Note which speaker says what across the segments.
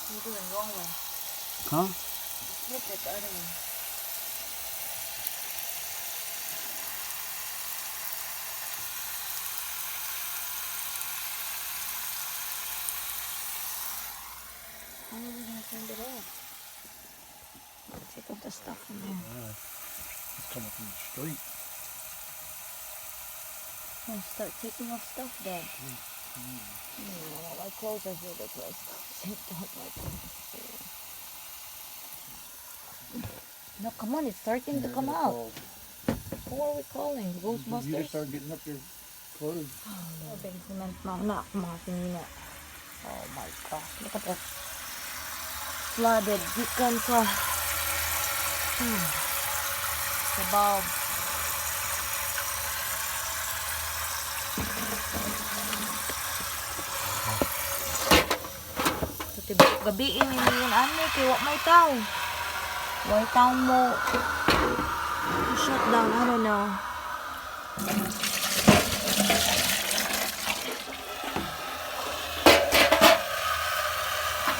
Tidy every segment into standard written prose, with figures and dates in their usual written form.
Speaker 1: You're doing wrong way.
Speaker 2: Huh?
Speaker 1: Flip it the other way. How are we gonna turn it off? Take out the stuff from there.
Speaker 2: It's coming from the street.
Speaker 1: Oh, start taking off stuff then. My clothes are here. That's why I take off my clothes. No, come on, it's starting to come out. Who are we calling? Ghostbusters?
Speaker 2: You just start getting up your clothes.
Speaker 1: Oh, basement na kumatingin na. Oh my gosh, look at that. Flooded. Gikan sa bulb. So, gabiin ni yung ani, kaya wak may tao. Why tao mo shut down? I don't know.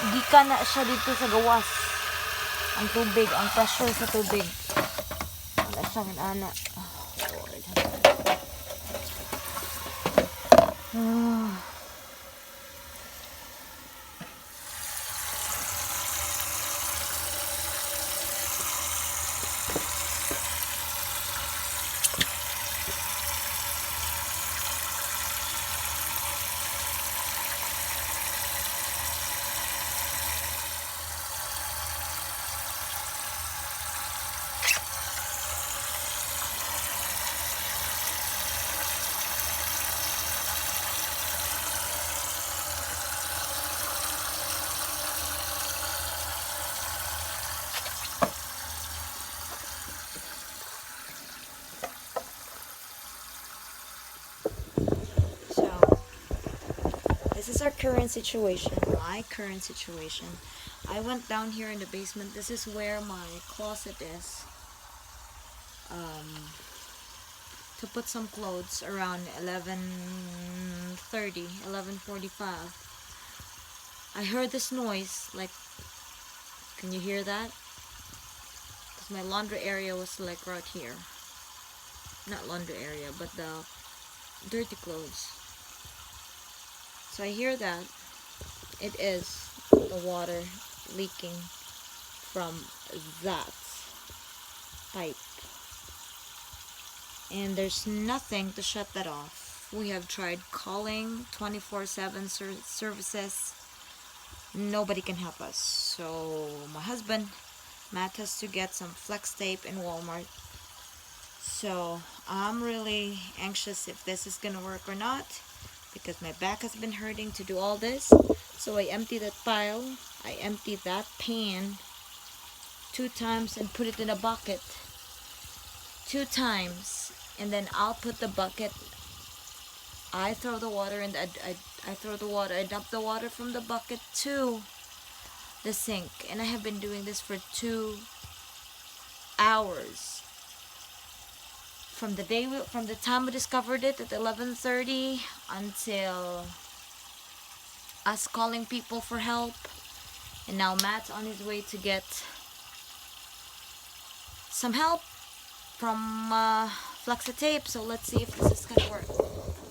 Speaker 1: Gikan na siya dito sa gawas. Ang tubig, ang pressure sa tubig. Wala siyang ana. Oh, Lord. So, this is our current situation, my current situation. I went down here in the basement. This is where my closet is. To put some clothes around 11:30, 11:45. I heard this noise, like, can you hear that? Because my laundry area was like right here. Not laundry area, but the dirty clothes. So I hear that. It is the water leaking from that pipe. And there's nothing to shut that off. We have tried calling 24/7 services. Nobody can help us. So my husband, Matt, has to get some flex tape in Walmart. So I'm really anxious if this is gonna work or not, because my back has been hurting to do all this. So I empty that pile. I empty that pan 2 times and put it in a bucket 2 times, and then I'll put the bucket. I throw the water in. I throw the water. I dump the water from the bucket to the sink, and I have been doing this for 2 hours. From the time we discovered it at 11:30 until us calling people for help, and now Matt's on his way to get some help from Flexitape. So let's see if this is gonna work.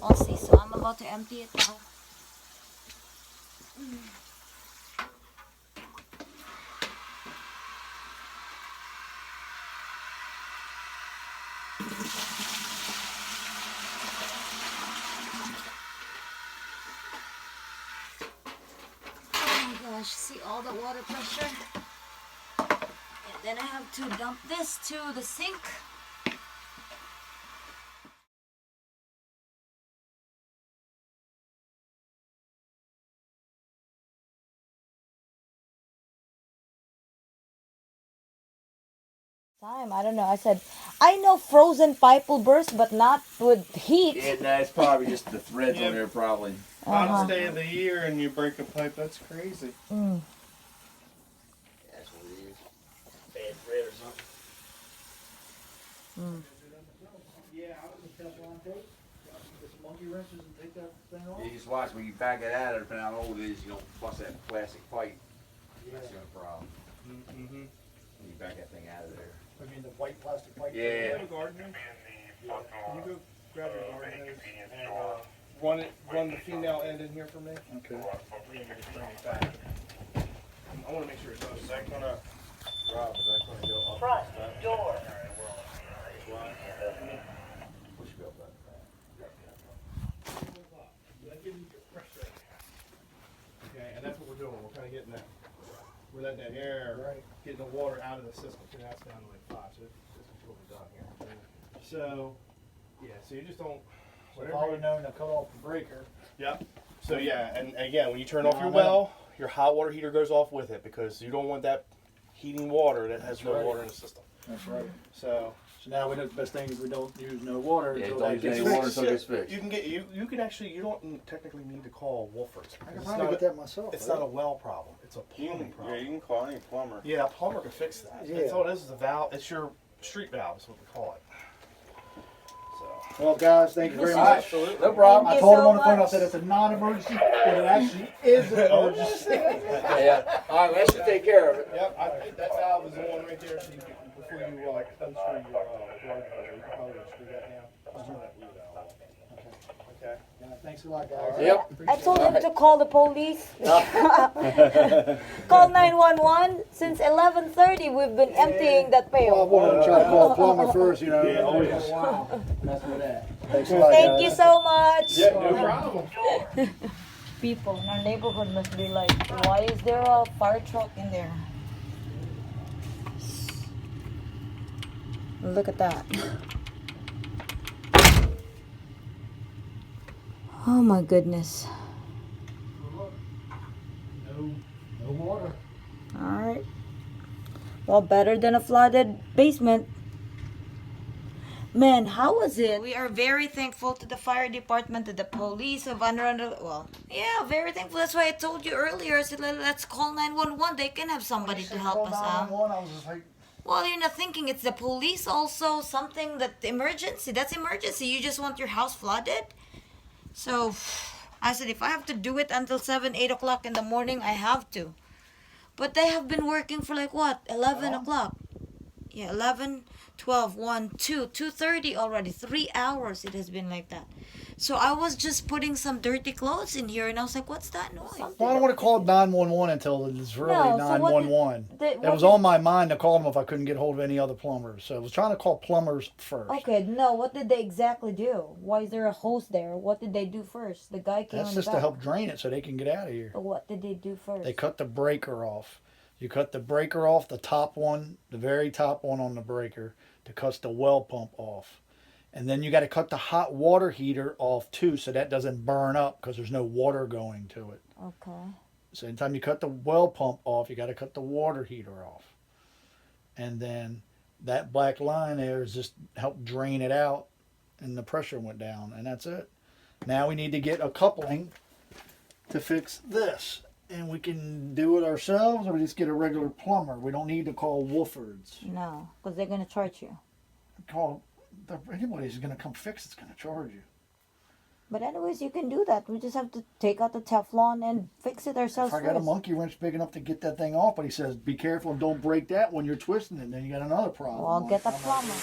Speaker 1: I'll see. So I'm about to empty it now. Oh my gosh, see all the water pressure? And then I have to dump this to the sink. I don't know. I said, I know frozen pipe will burst, but not with heat.
Speaker 3: Yeah, no, it's probably just the threads
Speaker 4: Yeah.
Speaker 3: on there, probably.
Speaker 4: Hottest day of the year and you break a pipe, that's crazy.
Speaker 1: Mm.
Speaker 3: That's what it is. Bad thread or something.
Speaker 2: Yeah, I was just telling Ron, get some monkey wrenches and take that thing off.
Speaker 3: You just watch when you back it out, depending on how old it is, you don't bust that plastic pipe. That's no problem.
Speaker 4: Mm-hmm.
Speaker 3: You back that thing out of there.
Speaker 2: I mean, the white plastic pipe.
Speaker 4: Do you have a garden hose? Can you go grab your garden hose and run the female end in here for me?
Speaker 2: Okay.
Speaker 4: And just bring it back. I want to make sure it does. Is that gonna, Rob? Is that gonna go up?
Speaker 5: Front door.
Speaker 3: We should go back.
Speaker 4: Okay, and that's what we're doing. We're kind of getting that. We're letting that air,
Speaker 2: Right.
Speaker 4: getting the water out of the system. So that's down to like 5. So this is what we've done here. So, yeah. So you just don't.
Speaker 2: So if I would have known to cut off the breaker.
Speaker 4: Yep. So yeah, and again, when you turn off your well, your hot water heater goes off with it because you don't want that heating water that has no
Speaker 2: right.
Speaker 4: water in the system.
Speaker 2: That's right.
Speaker 4: So
Speaker 2: So now we know the best thing is we don't use no water
Speaker 3: Yeah,
Speaker 2: until
Speaker 3: don't
Speaker 2: that
Speaker 3: use
Speaker 2: gets
Speaker 3: any
Speaker 2: fixed.
Speaker 3: water until it gets fixed.
Speaker 4: you can get you can actually you don't technically need to call Wolfers.
Speaker 2: I can
Speaker 4: It's
Speaker 2: probably
Speaker 4: not
Speaker 2: get
Speaker 4: a-
Speaker 2: that myself.
Speaker 4: It's
Speaker 2: right?
Speaker 4: not a well problem. It's a plumbing problem.
Speaker 6: can call any plumber.
Speaker 4: Yeah, a plumber could fix that.
Speaker 2: Yeah.
Speaker 4: That's all it is a valve. It's your street valve is what we call it. So.
Speaker 2: Well, guys, thank you very
Speaker 1: All
Speaker 2: much.
Speaker 3: No problem.
Speaker 2: I
Speaker 1: Thank you
Speaker 2: told
Speaker 1: so
Speaker 2: him on the phone, I
Speaker 1: much.
Speaker 2: said it's a non-emergency, but it actually is an emergency.
Speaker 3: Yeah. All right, that should take care of it.
Speaker 4: Yep, I think that valve is the one right there. So you can, before you unscrew your garden hose, you can probably unscrew that now. Just turn that blue valve off. Okay.
Speaker 2: Yeah, thanks a lot, guys.
Speaker 3: Yep.
Speaker 1: I told him to call the police. Call 911. Since 11:30, we've been emptying that
Speaker 2: Well, I
Speaker 1: pail.
Speaker 2: wanted to try to call a plumber first, you know.
Speaker 4: Yeah,
Speaker 2: always
Speaker 4: always.
Speaker 2: mess with that. Thanks a lot,
Speaker 1: Thank
Speaker 2: guys.
Speaker 1: you so much.
Speaker 4: Yeah, no problem.
Speaker 1: People in our neighborhood must be like, why is there a fire truck in there? Look at that. Oh my goodness.
Speaker 2: No water.
Speaker 1: Alright. Well, better than a flooded basement. Man, how was it? We are very thankful to the fire department, to the police of Anne Well, yeah, very thankful. That's why I told you earlier. I said, let's call 911. They can have somebody to help us out.
Speaker 2: I was just like,
Speaker 1: Well, you're not thinking it's the police also, something that emergency. That's emergency. You just want your house flooded? So, I said, if I have to do it until 7, 8 o'clock in the morning, I have to. But they have been working for like what? 11 o'clock. Yeah, 11, 12, 1, 2, 2:30 already. 3 hours it has been like that. So I was just putting some dirty clothes in here and I was like, what's that noise?
Speaker 2: well, I don't want to call 911 until it's really
Speaker 1: No, so what did-
Speaker 2: 911.
Speaker 1: did-
Speaker 2: It
Speaker 1: what
Speaker 2: was
Speaker 1: did-
Speaker 2: on my mind to call them if I couldn't get hold of any other plumbers. So I was trying to call plumbers first.
Speaker 1: Okay, no, what did they exactly do? Why is there a hose there? What did they do first? The guy came
Speaker 2: That's
Speaker 1: in the
Speaker 2: just to
Speaker 1: back.
Speaker 2: help drain it so they can get out of here.
Speaker 1: But what did they do first?
Speaker 2: They cut the breaker off. You cut the breaker off, the top one, the very top one on the breaker, to cut the well pump off. And then you got to cut the hot water heater off too, so that doesn't burn up because there's no water going to it.
Speaker 1: Okay.
Speaker 2: So anytime you cut the well pump off, you got to cut the water heater off. And then that black line there is just help drain it out, and the pressure went down, and that's it. Now we need to get a coupling to fix this. And we can do it ourselves, or we just get a regular plumber. We don't need to call Wolfords.
Speaker 1: No, because they're going to charge you.
Speaker 2: Anybody who's going to come fix it's going to charge you.
Speaker 1: But anyways, you can do that. We just have to take out the Teflon and fix it ourselves
Speaker 2: If I got a
Speaker 1: first.
Speaker 2: monkey wrench big enough to get that thing off, but he says, be careful and don't break that when you're twisting it, then you got another problem.
Speaker 1: Well, get the plumber.